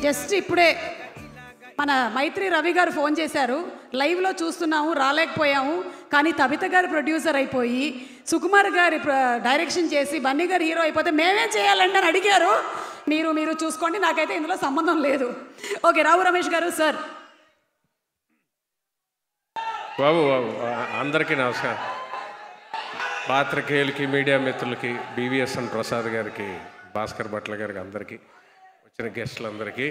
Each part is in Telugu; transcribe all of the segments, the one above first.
జస్ట్ ఇప్పుడే మన మైత్రి రవి గారు ఫోన్ చేశారు, లైవ్లో చూస్తున్నాము, రాలేకపోయాము. కానీ తబిత గారు ప్రొడ్యూసర్ అయిపోయి, సుకుమార్ గారి డైరెక్షన్ చేసి, బన్నీ గారు హీరో అయిపోతే మేమేం చేయాలండి అని అడిగారు. మీరు చూసుకోండి, నాకైతే ఇందులో సంబంధం లేదు. ఓకే, రావు రమేష్ గారు సార్. బాబు అందరికీ నమస్కారం. పాత్రికేయులకి, మీడియా మిత్రులకి, బీవీఎస్ఎన్ ప్రసాద్ గారికి, భాస్కర్ భట్ల గారికి, అందరికీ, వచ్చిన గెస్టులందరికీ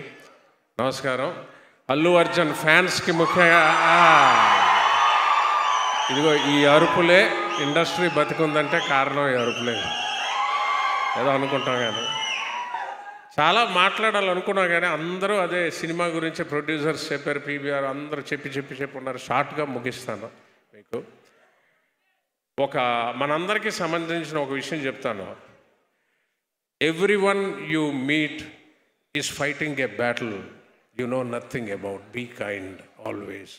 నమస్కారం. అల్లు అర్జున్ ఫ్యాన్స్కి ముఖ్యంగా ఇదిగో ఈ అరుపులే ఇండస్ట్రీ బతికుందంటే కారణం ఈ అరుపులే. ఏదో అనుకుంటాం కానీ చాలా మాట్లాడాలనుకున్నాం కానీ అందరూ అదే సినిమా గురించి ప్రొడ్యూసర్స్ చెప్పారు, పీవీఆర్ అందరూ చెప్పి ఉన్నారు. షార్ట్గా ముగిస్తాను. మీకు మనందరికీ సంబంధించిన ఒక విషయం చెప్తాను. Everyone you meet is fighting a battle you know nothing about. Be kind always.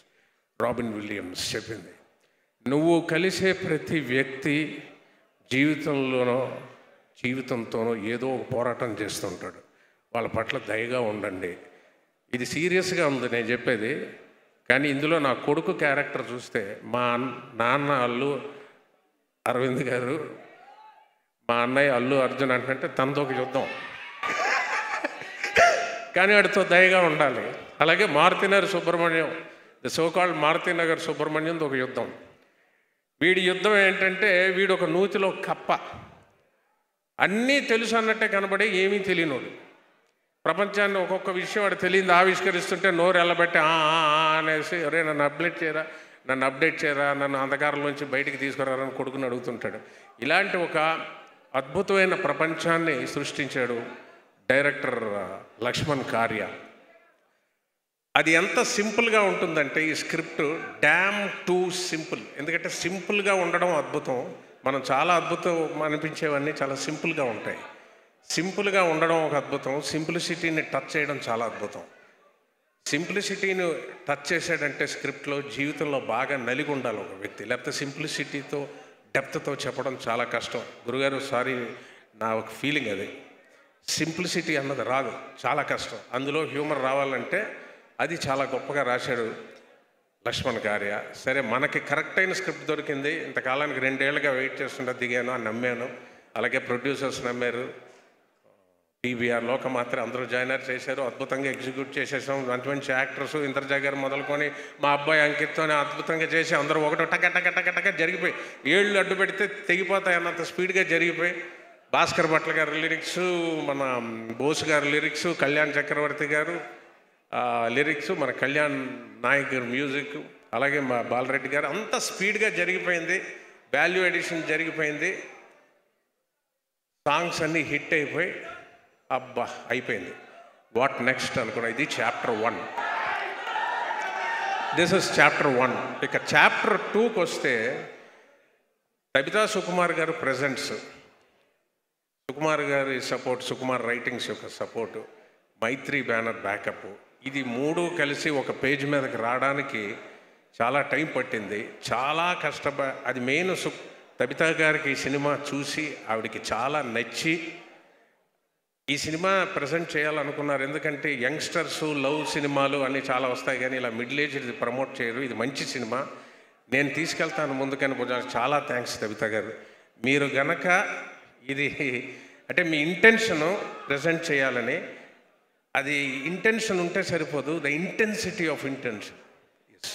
Robin Williams చెప్పింది. నువ్వు కలిసే ప్రతి వ్యక్తి జీవితంతోనో ఏదో ఒక పోరాటం చేస్తుంటాడు. వాళ్ళ పట్ల దయగా ఉండండి. ఇది సీరియస్గా ఉంది నేను చెప్పేది, కానీ ఇందులో నా కొడుకు క్యారెక్టర్ చూస్తే, మా నాన్న అల్లు అరవింద్ గారు, మా అన్నయ్య అల్లు అర్జున్ అంటే తనతో ఒక యుద్ధం, కానీ వాడితో దయగా ఉండాలి. అలాగే మారుతినగర్ సుబ్రహ్మణ్యం, ది సోకాల్డ్ మారుతినగర్ సుబ్రహ్మణ్యం ఒక యుద్ధం. వీడి యుద్ధం ఏంటంటే, వీడు ఒక నూతిలో కప్ప, అన్నీ తెలుసు అన్నట్టే కనబడి ఏమీ తెలియనోడు. ప్రపంచాన్ని ఒక్కొక్క విషయం వాడు తెలియదు ఆవిష్కరిస్తుంటే నోరు ఎల్లబెట్టి అనేసి, అరే నన్ను అప్డేట్ చేయరా, నన్ను అంధకారంలోంచి బయటికి తీసుకురారని కొడుకుని అడుగుతుంటాడు. ఇలాంటి ఒక అద్భుతమైన ప్రపంచాన్ని సృష్టించాడు డైరెక్టర్ లక్ష్మణ్ కార్య. అది ఎంత సింపుల్గా ఉంటుందంటే ఈ స్క్రిప్ట్ డ్యామ్ టూ సింపుల్. ఎందుకంటే సింపుల్గా ఉండడం అద్భుతం. మనం చాలా అద్భుతం అనిపించేవన్నీ చాలా సింపుల్గా ఉంటాయి. సింపుల్గా ఉండడం ఒక అద్భుతం, సింప్లిసిటీని టచ్ చేయడం చాలా అద్భుతం. సింప్లిసిటీని టచ్ చేసాడంటే స్క్రిప్ట్లో జీవితంలో బాగా నలిగి ఉండాలి ఒక వ్యక్తి, లేకపోతే సింప్లిసిటీతో డెప్త్తో చెప్పడం చాలా కష్టం. గురుగారు సారీ, నా ఒక ఫీలింగ్ అది. సింప్లిసిటీ అన్నది రాదు, చాలా కష్టం. అందులో హ్యూమర్ రావాలంటే అది చాలా గొప్పగా రాశాడు లక్ష్మణ్ కార్య. సరే, మనకి కరెక్ట్ అయిన స్క్రిప్ట్ దొరికింది. ఇంతకాలానికి 2 ఏళ్ళుగా వెయిట్ చేస్తుంటే దిగాను, అని నమ్మాను. అలాగే ప్రొడ్యూసర్స్ నమ్మారు, పీవీఆర్ లోకమాత్ర అందరూ జాయినర్ చేశారు, అద్భుతంగా ఎగ్జిక్యూట్ చేసేసాం. మంచి యాక్టర్స్ ఇంద్రజ గారు మొదలుకొని మా అబ్బాయి అంకిత్తోనే అద్భుతంగా చేసి అందరూ ఒకటో టక జరిగిపోయి, ఏళ్ళు అడ్డు పెడితే తెగిపోతాయి అన్నంత స్పీడ్గా జరిగిపోయి, భాస్కర్ భట్ల గారి లిరిక్స్, మన బోస్ గారి లిరిక్స్, కళ్యాణ్ చక్రవర్తి గారు లిరిక్స్, మన కళ్యాణ్ నాయక్ గారు మ్యూజిక్, అలాగే మా బాలరెడ్డి గారు, అంత స్పీడ్గా జరిగిపోయింది. వాల్యూ ఎడిషన్ జరిగిపోయింది, సాంగ్స్ అన్నీ హిట్ అయిపోయి అబ్బా అయిపోయింది. వాట్ నెక్స్ట్ అనుకున్నా. ఇది చాప్టర్ 1. This is chapter 1. ఇక చాప్టర్ 2కి వస్తే, తబితా సుకుమార్ గారు ప్రెజెంట్స్, సుకుమార్ గారి సపోర్ట్, సుకుమార్ రైటింగ్స్ యొక్క సపోర్టు, మైత్రి బ్యానర్ బ్యాకప్, ఇది 3 కలిసి ఒక పేజ్ మీదకి రావడానికి చాలా టైం పట్టింది. చాలా అది మెయిన్ తబితా గారికి ఈ సినిమా చూసి ఆవిడికి చాలా నచ్చి ఈ సినిమా ప్రజెంట్ చేయాలనుకున్నారు. ఎందుకంటే యంగ్స్టర్స్ లవ్ సినిమాలు అన్నీ చాలా వస్తాయి, కానీ ఇలా మిడిల్ ఏజ్ ఇది ప్రమోట్ చేయరు. ఇది మంచి సినిమా, నేను తీసుకెళ్తాను ముందుకని. చాలా థ్యాంక్స్ తబితా గారు. మీరు గనక ఇది అంటే మీ ఇంటెన్షను ప్రజెంట్ చేయాలని, అది ఇంటెన్షన్ ఉంటే సరిపోదు, the intensity of intention. Yes,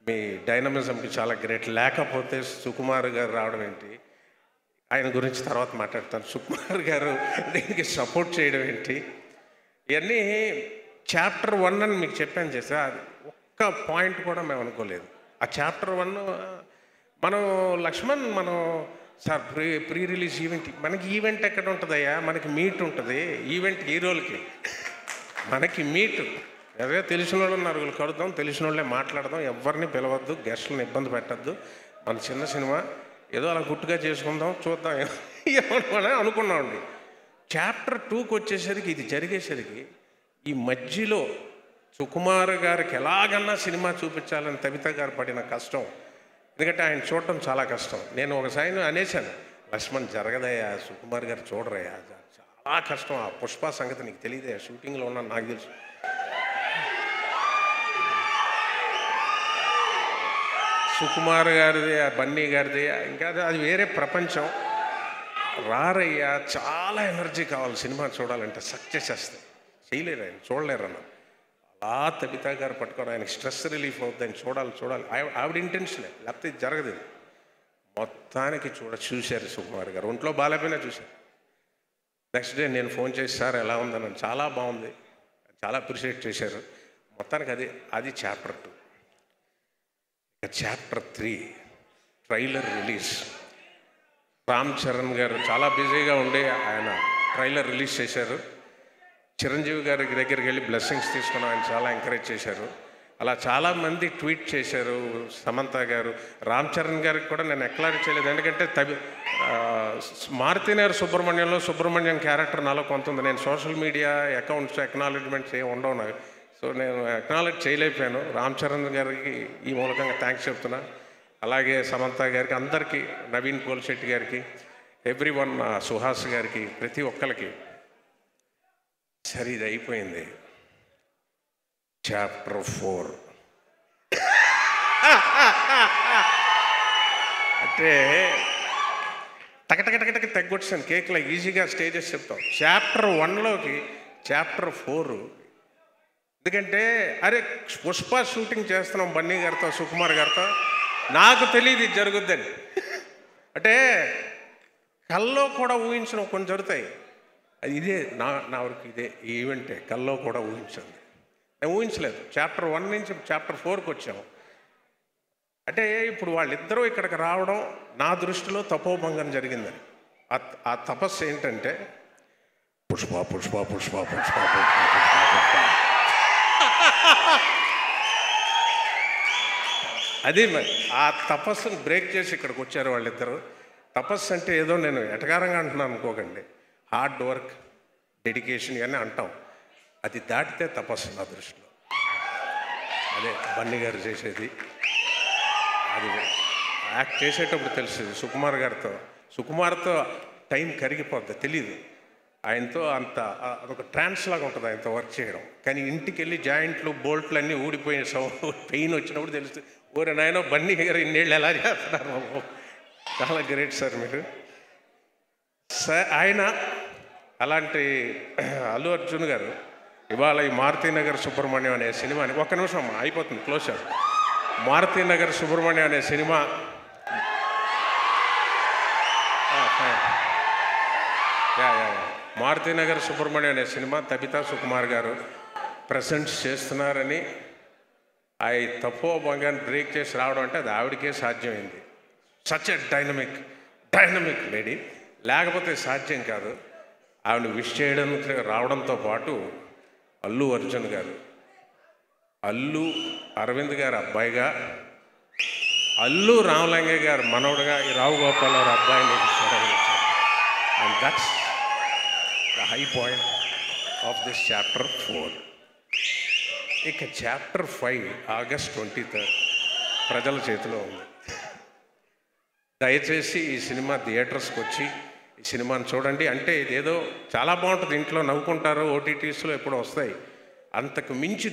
మీ డైనమిజంకి చాలా గ్రేట్. లేకపోతే సుకుమార్ గారు రావడం ఏంటి, ఆయన గురించి తర్వాత మాట్లాడతాను. సుకుమార్ గారు దీనికి సపోర్ట్ చేయడం ఏంటి, ఇవన్నీ చాప్టర్ 1 అని మీకు చెప్పాను చేసా. ఒక్క పాయింట్ కూడా మేము అనుకోలేదు. ఆ చాప్టర్ 1 మనం Laxman sir pre release event, మనకి ఈవెంట్ ఎక్కడ ఉంటుందయ్యా, మనకి మీట్ ఉంటుంది. ఈవెంట్ హీరోలకి, మనకి మీట్. అదే తెలిసిన వాళ్ళు నలుగురు కలుద్దాం, తెలిసిన వాళ్ళే మాట్లాడదాం, ఎవరిని పిలవద్దు, గెస్టులను ఇబ్బంది పెట్టద్దు, మన చిన్న సినిమా ఏదో అలా గుట్టుగా చేసుకుందాం, చూద్దాం ఏమని అనుకున్నామండి. చాప్టర్ 2కి వచ్చేసరికి, ఇది జరిగేసరికి ఈ మధ్యలో సుకుమార్ గారికి ఎలాగన్నా సినిమా చూపించాలని తబితా గారు పడిన కష్టం, ఎందుకంటే ఆయన చూడటం చాలా కష్టం. నేను ఒకసారి అనేశాను, లక్ష్మణ్ జరగదయ్యా, సుకుమార్ గారు చూడరయ్యా, చాలా కష్టం. ఆ పుష్ప సంగతి నీకు తెలియదే, షూటింగ్లో ఉన్నా నాకు తెలుసు. సుకుమార్ గారిది, ఆ బన్నీ గారిది, ఇంకా అది వేరే ప్రపంచం. రారయ్యా, చాలా ఎనర్జీ కావాలి సినిమా చూడాలంటే. సక్సెస్ చేస్తాయి, చేయలేరు ఆయన, చూడలేరు అన్న. అలా తబితా గారు పట్టుకోవడం, ఆయనకి స్ట్రెస్ రిలీఫ్ అవుతుంది, ఆయన చూడాలి. ఆవిడ ఇంటెన్షనే, లేకపోతే ఇది జరగదు. మొత్తానికి చూశారు సుకుమార్ గారు, ఒంట్లో బాగాలేకపోయినా చూశారు. నెక్స్ట్ డే నేను ఫోన్ చేసి, సార్ ఎలా ఉందన్నాను. చాలా బాగుంది, చాలా అప్రిషియేట్ చేశారు. మొత్తానికి అది చాప్టర్ 2. ఇక chapter 3 trailer release. Ram Charan గారు చాలా బిజీగా ఉండి ఆయన ట్రైలర్ రిలీజ్ చేశారు. చిరంజీవి గారి దగ్గరికి వెళ్ళి బ్లెస్సింగ్స్ తీసుకుని ఆయన చాలా ఎంకరేజ్ చేశారు. అలా చాలామంది ట్వీట్ చేశారు. సమంత గారు, రామ్ చరణ్ గారికి కూడా నేను ఎక్లారిట్ చేయలేదు, ఎందుకంటే మారుతినగర్ సుబ్రహ్మణ్యం క్యారెక్టర్ నాలో కొంత ఉంది. నేను సోషల్ మీడియా అకౌంట్స్ ఎక్నాలెడ్జ్మెంట్స్ ఏమి ఉండవు నాకు, సో నేను ఎక్నాలెడ్జ్ చేయలేకపోయాను. రామ్ చరణ్ గారికి ఈ మూలకంగా థ్యాంక్స్ చెప్తున్నా. అలాగే సమంత గారికి, అందరికీ, నవీన్ పోల్శెట్టి గారికి, ఎవ్రీవన్, సుహాస్ గారికి, ప్రతి ఒక్కరికి. సరే, ఇది అయిపోయింది. చాప్టర్ 4 అంటే టకటకటకటకి తగ్గొచ్చాను కేక్లో, ఈజీగా స్టేజెస్ చెప్తాం. చాప్టర్ 1లోకి చాప్టర్ 4. ఎందుకంటే అరే పుష్ప షూటింగ్ చేస్తున్నాం బన్నీ గారితో, సుకుమార్ గారితో, నాకు తెలియదు ఇది జరుగుద్దని. అంటే కల్లో కూడా ఊహించిన కొన్ని జరుగుతాయి. అది ఇదే నా వరకు ఇదే ఈవెంటే, కల్లో కూడా ఊహించింది. నేను ఊహించలేదు. చాప్టర్ 1 నుంచి చాప్టర్ 4కి వచ్చాము. అంటే ఇప్పుడు వాళ్ళిద్దరూ ఇక్కడికి రావడం నా దృష్టిలో తపోభంగం జరిగిందని. ఆ తపస్సు ఏంటంటే పుష్ప పుష్ప పుష్ప పుష్ప పుష్ప పుష్ప. అది మరి ఆ తపస్సును బ్రేక్ చేసి ఇక్కడికి వచ్చారు వాళ్ళిద్దరు. తపస్సు అంటే ఏదో నేను ఎటకారంగా అంటున్నాను అనుకోకండి, హార్డ్ వర్క్, డెడికేషన్ ఇవన్నీ అంటాం. అది దాటితే తపస్సు నా దృష్టిలో. అదే బన్నీ గారు చేసేది. అది యాక్ట్ చేసేటప్పుడు తెలుస్తుంది. సుకుమార్తో టైం కరిగిపోద్ది, తెలీదు. ఆయనతో అంత అదొక ట్రాన్స్ లాగా ఉంటుంది ఆయనతో వర్క్ చేయడం. కానీ ఇంటికి వెళ్ళి జాయింట్లు బోల్ట్లు అన్నీ ఊడిపోయిన పెయిన్ వచ్చినప్పుడు తెలుస్తుంది, ఓరే నాయనో బన్నీ గారు ఇన్నేళ్ళు ఎలా చేస్తున్నారు. చాలా గ్రేట్ సార్ మీరు. సార్ ఆయన అలాంటి అల్లు అర్జున్ గారు ఇవాళ ఈ మారుతినగర్ సుబ్రహ్మణ్యం అనే సినిమాని, ఒక్క నిమిషం అయిపోతుంది, క్లోజ్ చేయాలి. మారుతినగర్ సుబ్రహ్మణ్యం అనే సినిమా మారుతినగర్ సుబ్రహ్మణ్యం అనే సినిమా తబితా సుకుమార్ గారు ప్రజెంట్స్ చేస్తున్నారని, ఆ తపోభంగాన్ని బ్రేక్ చేసి రావడం అంటే అది ఆవిడకే సాధ్యమైంది. సచ్ ఎ డైనమిక్ లేడీ, లేకపోతే సాధ్యం కాదు. ఆవిడ విష్ చేయడానికి రావడంతో పాటు అల్లు అర్జున్ గారు, అల్లు అరవింద్ గారు అబ్బాయిగా, అల్లు రామలింగయ్య గారు మనవడుగా ఈ రావు గోపాలరావు అబ్బాయిని and that's the high point of this chapter 4. ఇక చాప్టర్ 5 ఆగస్ట్ 23 ప్రజల చేతిలో ఉంది. దయచేసి ఈ సినిమా థియేటర్స్కి వచ్చి ఈ సినిమాని చూడండి. అంటే ఇదేదో చాలా బాగుంటుంది, ఇంట్లో నవ్వుకుంటారు, ఓటీటీస్లో ఎప్పుడో వస్తాయి. అంతకు మించి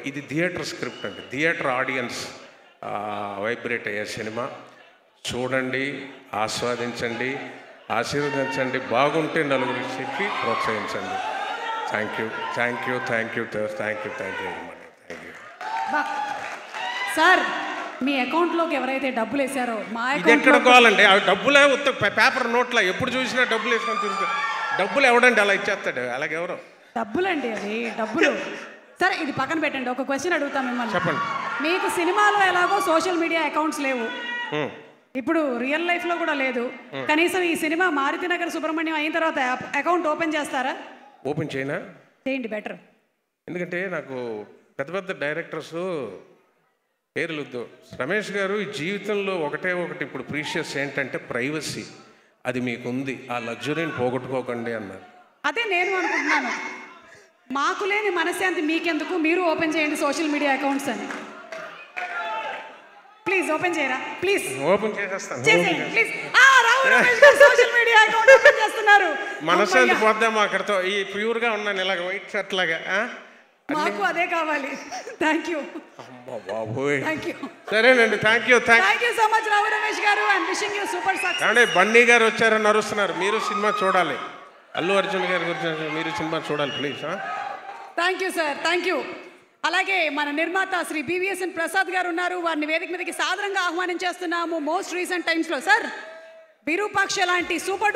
ఇది థియేటర్ స్క్రిప్ట్ అండి. థియేటర్ ఆడియన్స్ వైబ్రేట్ అయ్యే సినిమా. చూడండి, ఆస్వాదించండి, ఆశీర్వదించండి, బాగుంటే నలుగురికి చెప్పి ప్రోత్సహించండి. Thank you very much. Thank you sir. మీ అకౌంట్లోకి ఎవరైతే డబ్బులు వేసారో మా ఇది ఎక్కడ కావాలండి, అవి డబ్బులే పేపర్ నోట్లా ఎప్పుడు చూసినా డబ్బులు వేసుకొని తిరుగుతారు. డబ్బులు ఎవడండి అలా ఇచ్చేస్తాడు, అలాగెవరో డబ్బులండి అవి డబ్బులు. సరే ఇది పక్కన పెట్టండి, ఒక క్వశ్చన్ అడుగుతాం మిమ్మల్ని. చెప్పండి. మీకు సినిమాలో ఎలాగో సోషల్ మీడియా అకౌంట్స్ లేవు, ఇప్పుడు రియల్ లైఫ్లో కూడా లేదు. కనీసం ఈ సినిమా మారుతినగర్ సుబ్రహ్మణ్యం అయిన తర్వాత అకౌంట్ ఓపెన్ చేస్తారా? ఓపెన్ చేయనా? చేయండి, బెటర్. ఎందుకంటే నాకు పెద్ద పెద్ద డైరెక్టర్స్ పేర్లు వద్దు. రమేష్ గారు ఈ జీవితంలో ఒకటి ఇప్పుడు ప్రీషియస్ ఏంటంటే ప్రైవసీ. అది మీకుంది, ఆ లగ్జరీని పోగొట్టుకోకండి అన్నారు. అదే నేను అనుకుంటున్నాను, మాకు లేని మనశ్శాంతి మీకెందుకు, మీరు ఓపెన్ చేయండి సోషల్ మీడియా అకౌంట్స్ అని. ప్లీజ్ ఓపెన్ చేయరా, ప్లీజ్ ఓపెన్ చేసేస్తాను. చేసేయండి ప్లీజ్. రావు రమేష్ గారు సోషల్ మీడియా అకౌంట్ ఓపెన్ చేస్తున్నారు. మనశ్శాంతి పోద్దామా అక్కడతో? ఈ ప్యూర్గా ఉన్నాను ఇలాగ వైట్ షర్ట్ లాగా. మాకు అదే కావాలి. Thank you. బాబోయ్, థ్యాంక్ యూ. సరేనండి, thank you. Thank you so much Rao Ramesh garu. And wishing you super success. అంటే బన్నీ గారు వచ్చారని అరుస్తున్నారు. మీరు సినిమా చూడాలి. అల్లు అర్జున్ గారి గురించి మీరు సినిమా చూడాలి please. Thank you sir, thank you. అలాగే మన నిర్మాత శ్రీ బివిఎస్ఎన్ ప్రసాద్ గారు ఉన్నారు. వారిని వేదిక మీదకి సాదరంగా ఆహ్వానించేస్తున్నాము. మోస్ట్ రీసెంట్ టైమ్స్లో సార్ విరూపాక్ష లాంటి సూపర్ డూపర్